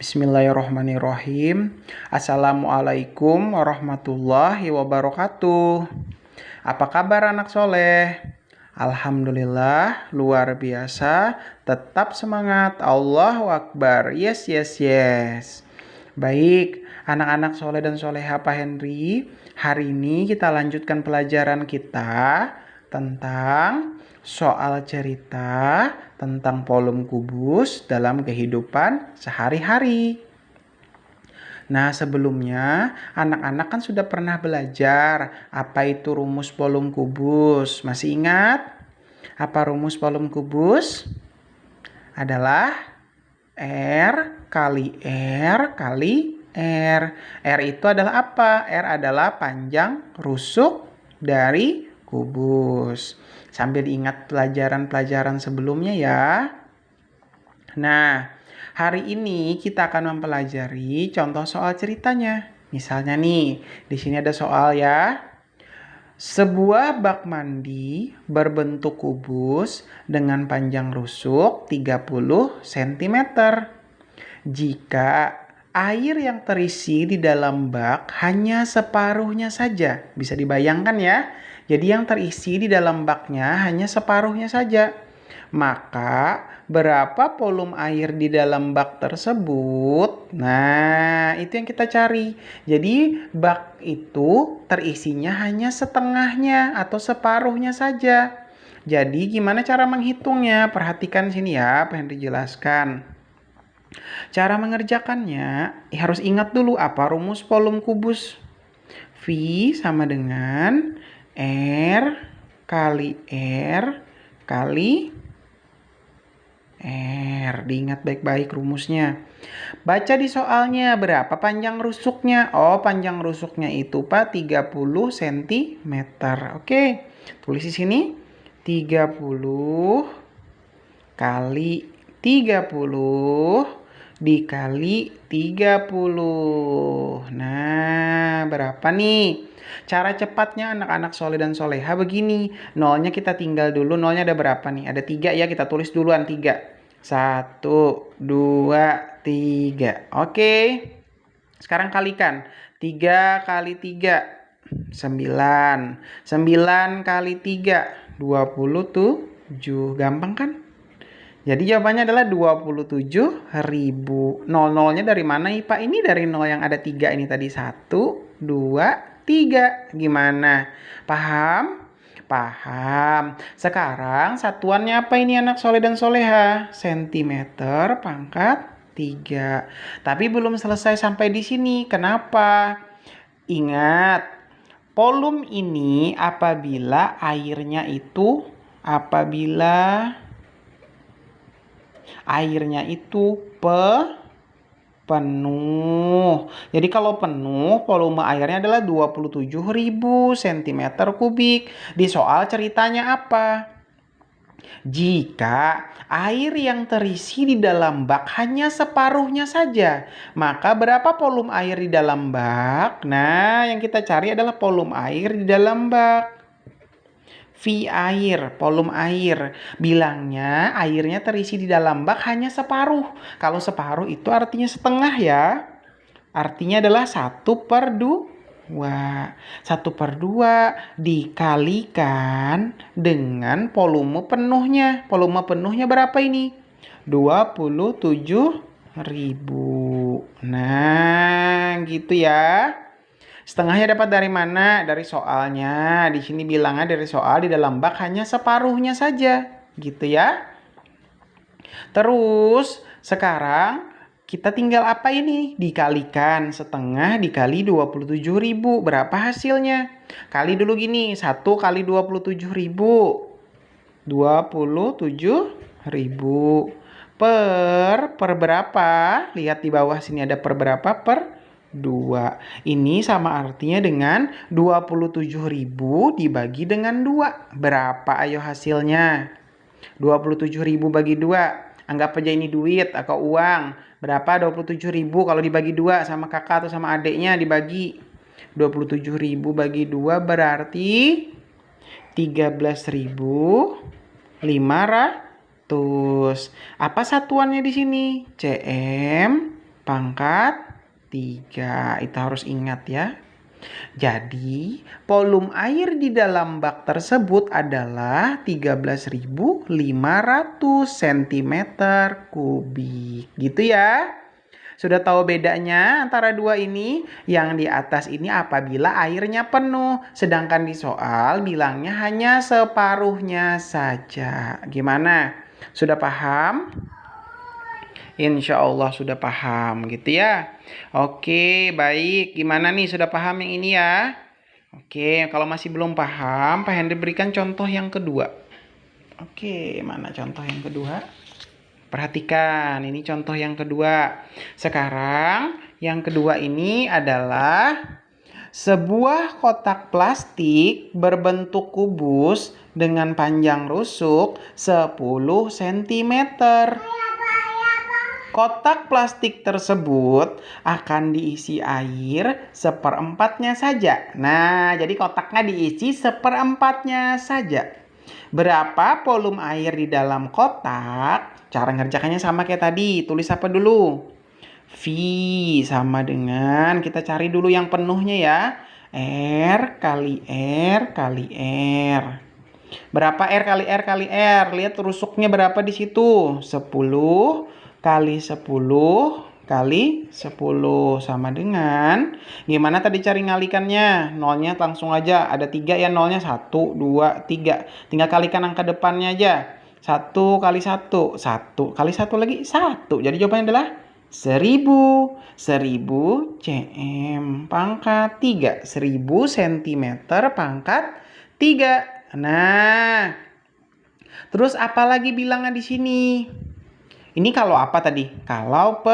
Bismillahirrahmanirrahim. Assalamualaikum warahmatullahi wabarakatuh. Apa kabar anak soleh? Alhamdulillah, luar biasa. Tetap semangat. Allahu Akbar. Yes, yes, yes. Baik, anak-anak soleh dan soleha Pak Henry. Hari ini kita lanjutkan pelajaran kita tentang soal cerita tentang volume kubus dalam kehidupan sehari-hari. Nah, sebelumnya anak-anak kan sudah pernah belajar apa itu rumus volume kubus. Masih ingat? Apa rumus volume kubus? Adalah R kali R kali R. R itu adalah apa? R adalah panjang rusuk dari kubus. Sambil ingat pelajaran-pelajaran sebelumnya ya. Nah, hari ini kita akan mempelajari contoh soal ceritanya. Misalnya nih, di sini ada soal ya. Sebuah bak mandi berbentuk kubus dengan panjang rusuk 30 cm. Jika air yang terisi di dalam bak hanya separuhnya saja. Bisa dibayangkan ya. Jadi yang terisi di dalam baknya hanya separuhnya saja. Maka berapa volume air di dalam bak tersebut? Nah, itu yang kita cari. Jadi bak itu terisinya hanya setengahnya atau separuhnya saja. Jadi gimana cara menghitungnya? Perhatikan sini ya, apa yang dijelaskan. Cara mengerjakannya harus ingat dulu apa rumus volume kubus. V sama dengan R kali R kali R. Diingat baik-baik rumusnya. Baca di soalnya berapa panjang rusuknya. Oh, panjang rusuknya itu Pak 30 cm. Oke, tulis di sini 30 kali 30 dikali 30. Nah, berapa nih? Cara cepatnya anak-anak soleh dan soleha begini. Nolnya kita tinggal dulu. Nolnya ada berapa nih? Ada 3 ya. Kita tulis duluan 3. 1, 2, 3. Oke. Sekarang kalikan. 3 kali 3. 9. 9 kali 3. 27. Gampang kan? Jadi jawabannya adalah 27.000. Nol-nolnya dari mana Pak? Ini dari nol yang ada 3 ini tadi. 1, 2, 3. Gimana? Paham? Paham. Sekarang satuannya apa ini anak soleh dan soleha? Sentimeter pangkat 3. Tapi belum selesai sampai di sini. Kenapa? Ingat, volume ini apabila airnya itu penuh. Jadi kalau penuh, volume airnya adalah 27.000 cm3. Di soal ceritanya apa? Jika air yang terisi di dalam bak hanya separuhnya saja, maka berapa volume air di dalam bak? Nah, yang kita cari adalah volume air di dalam bak. V air, volume air. Bilangnya airnya terisi di dalam bak hanya separuh. Kalau separuh itu artinya setengah ya. Artinya adalah 1/2. 1/2 dikalikan dengan volume penuhnya. Volume penuhnya berapa ini? 27.000. Nah, gitu ya. Setengahnya dapat dari mana? Dari soalnya. Di sini bilangnya dari soal di dalam bak hanya separuhnya saja. Gitu ya. Terus sekarang kita tinggal apa ini? Dikalikan setengah dikali 27.000. Berapa hasilnya? Kali dulu gini. 1 kali 27.000. 27.000. Per berapa? Lihat di bawah sini ada per berapa? Per 2. Ini sama artinya dengan 27.000 dibagi dengan 2. Berapa ayo hasilnya? 27.000 bagi 2. Anggap aja ini duit atau uang. Berapa 27.000 kalau dibagi 2 sama kakak atau sama adiknya dibagi. 27.000 bagi 2 berarti 13.500. Apa satuannya di sini? cm pangkat 3. Itu harus ingat ya. Jadi, volume air di dalam bak tersebut adalah 13.500 cm kubik. Gitu ya. Sudah tahu bedanya antara dua ini? Yang di atas ini apabila airnya penuh, sedangkan di soal bilangnya hanya separuhnya saja. Gimana? Sudah paham? Insya Allah sudah paham gitu ya. Oke, baik. Gimana nih, sudah paham yang ini ya? Oke, kalau masih belum paham, Pak Hendy berikan contoh yang kedua. Oke, mana contoh yang kedua? Perhatikan, ini contoh yang kedua. Sekarang, yang kedua ini adalah sebuah kotak plastik berbentuk kubus dengan panjang rusuk 10 cm. Kotak plastik tersebut akan diisi air seperempatnya saja. Nah, jadi kotaknya diisi seperempatnya saja. Berapa volume air di dalam kotak? Cara ngerjakannya sama kayak tadi. Tulis apa dulu? V sama dengan, kita cari dulu yang penuhnya ya. R kali R kali R. Berapa R kali R kali R? Lihat rusuknya berapa di situ? 10 kali 10 kali 10 sama dengan, gimana tadi cari ngalikannya? Nolnya langsung aja, ada 3 ya nolnya, 1, 2, 3. Tinggal kalikan angka depannya aja. 1 kali 1, 1 kali 1 lagi 1. Jadi jawabannya adalah 1000. 1000 cm pangkat 3. 1000 cm pangkat 3. Nah, terus apa lagi bilangnya di sini? Ini kalau apa tadi? Kalau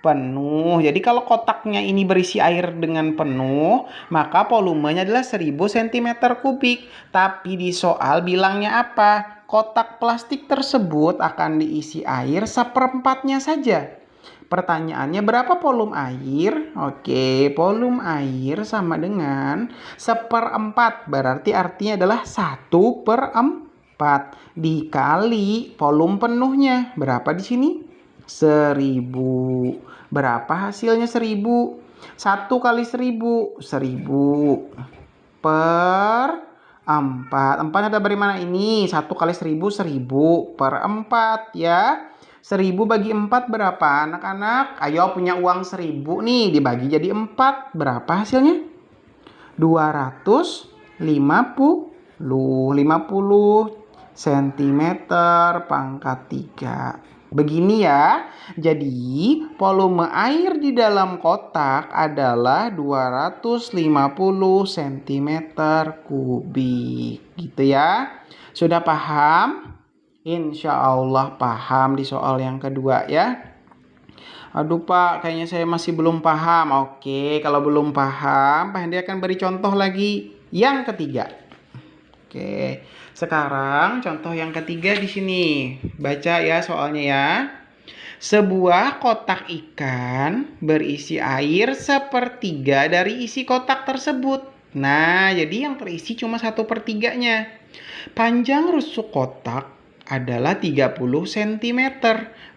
penuh. Jadi kalau kotaknya ini berisi air dengan penuh, maka volumenya adalah 1000 cm kubik. Tapi di soal bilangnya apa? Kotak plastik tersebut akan diisi air seperempatnya saja. Pertanyaannya berapa volume air? Oke, volume air sama dengan seperempat. Berarti artinya adalah 1/4 dikali volume penuhnya. Berapa di sini? 1000. Berapa hasilnya 1000? 1 kali 1000. 1000 per 4. 4 ada dari mana ini? 1 kali 1000, 1000 per 4 ya. 1000 bagi 4 berapa anak-anak? Ayo punya uang 1000 nih, dibagi jadi 4. Berapa hasilnya? 250 cm pangkat 3. Begini ya. Jadi volume air di dalam kotak adalah 250 cm kubik. Gitu ya. Sudah paham? Insya Allah paham di soal yang kedua ya. Aduh Pak, kayaknya saya masih belum paham. Oke, kalau belum paham, Pak Hendy akan beri contoh lagi yang ketiga. Oke, sekarang contoh yang ketiga di sini. Baca ya soalnya ya. Sebuah kotak ikan berisi air sepertiga dari isi kotak tersebut. Nah, jadi yang terisi cuma 1/3-nya. Panjang rusuk kotak adalah 30 cm.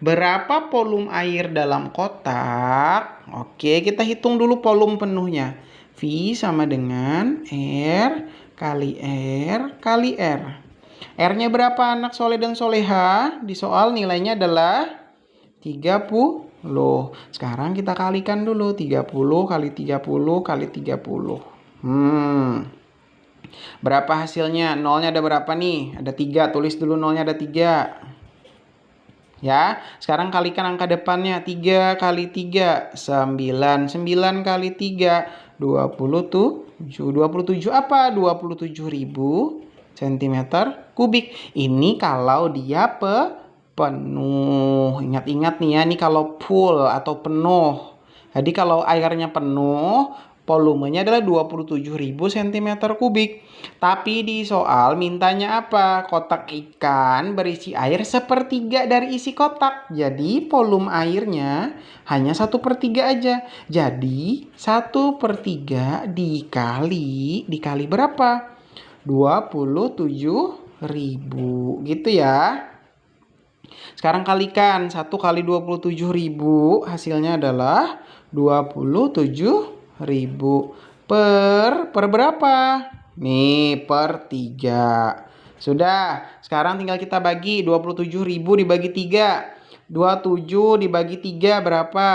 Berapa volume air dalam kotak? Oke, kita hitung dulu volume penuhnya. V sama dengan R kali R kali R. R-nya berapa anak soleh dan soleha? Di soal nilainya adalah 30. Sekarang kita kalikan dulu. 30 kali 30 kali 30. Berapa hasilnya? Nolnya ada berapa nih? Ada 3. Tulis dulu nolnya ada 3. Ya, sekarang kalikan angka depannya. 3 kali 3, 9. 9 kali 3, 27. 27 apa? 27.000 cm kubik. Ini kalau dia penuh. Ingat-ingat nih ya, ini kalau full atau penuh. Jadi kalau airnya penuh, volumenya adalah 27.000 cm kubik. Tapi di soal mintanya apa? Kotak ikan berisi air sepertiga dari isi kotak. Jadi volume airnya hanya 1/3 aja. Jadi 1/3 dikali berapa? 27.000 gitu ya. Sekarang kalikan 1 kali 27.000 hasilnya adalah 27.000 per berapa? Nih, per 3. Sudah, sekarang tinggal kita bagi 27.000 dibagi 3. 27 dibagi 3 berapa?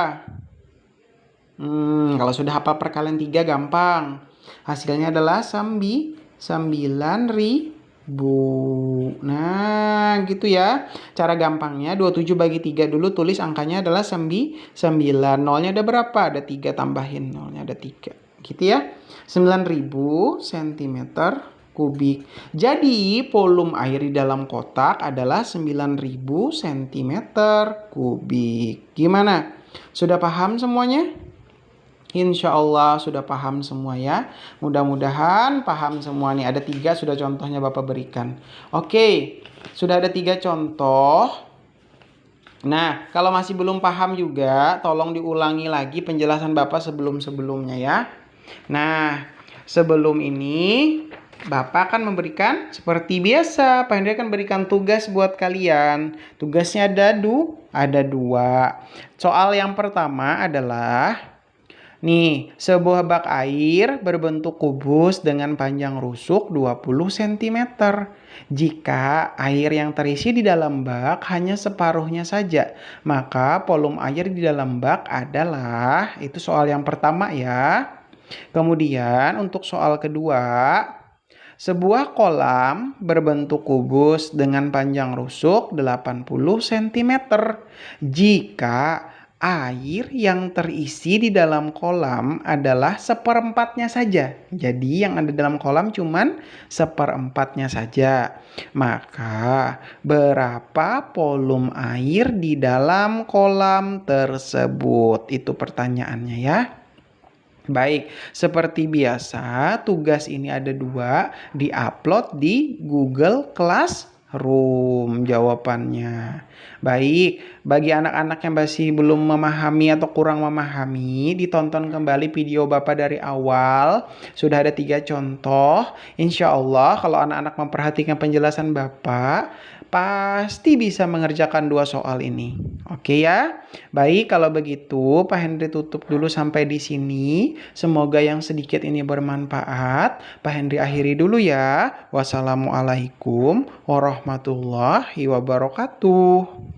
Kalau sudah hafal perkalian 3 gampang. Hasilnya adalah 9.000. Nah, gitu ya. Cara gampangnya 27 bagi 3 dulu, tulis angkanya adalah 9. Nolnya ada berapa? Ada 3, tambahin nolnya ada 3. Gitu ya. 9.000 cm kubik. Jadi, volume air di dalam kotak adalah 9.000 cm kubik. Gimana? Sudah paham semuanya? Insya Allah sudah paham semua ya. Mudah-mudahan paham semua nih. Ada 3 sudah contohnya Bapak berikan. Oke, sudah ada 3 contoh. Nah, kalau masih belum paham juga, tolong diulangi lagi penjelasan Bapak sebelum-sebelumnya ya. Nah, sebelum ini Bapak akan memberikan seperti biasa. Pak Hendri akan berikan tugas buat kalian. Tugasnya ada 2. Soal yang pertama adalah nih, sebuah bak air berbentuk kubus dengan panjang rusuk 20 cm. Jika air yang terisi di dalam bak hanya separuhnya saja, maka volume air di dalam bak adalah, itu soal yang pertama ya. Kemudian untuk soal kedua, sebuah kolam berbentuk kubus dengan panjang rusuk 80 cm. Jika air yang terisi di dalam kolam adalah seperempatnya saja. Jadi yang ada dalam kolam cuman seperempatnya saja. Maka berapa volume air di dalam kolam tersebut? Itu pertanyaannya ya. Baik, seperti biasa tugas ini ada 2, di-upload di Google Classroom jawabannya. Baik, bagi anak-anak yang masih belum memahami atau kurang memahami, ditonton kembali video Bapak dari awal. Sudah ada 3 contoh. Insya Allah kalau anak-anak memperhatikan penjelasan Bapak, pasti bisa mengerjakan 2 soal ini. Oke ya? Baik, kalau begitu Pak Hendri tutup dulu sampai di sini. Semoga yang sedikit ini bermanfaat. Pak Hendri akhiri dulu ya. Wassalamualaikum warahmatullahi wabarakatuh.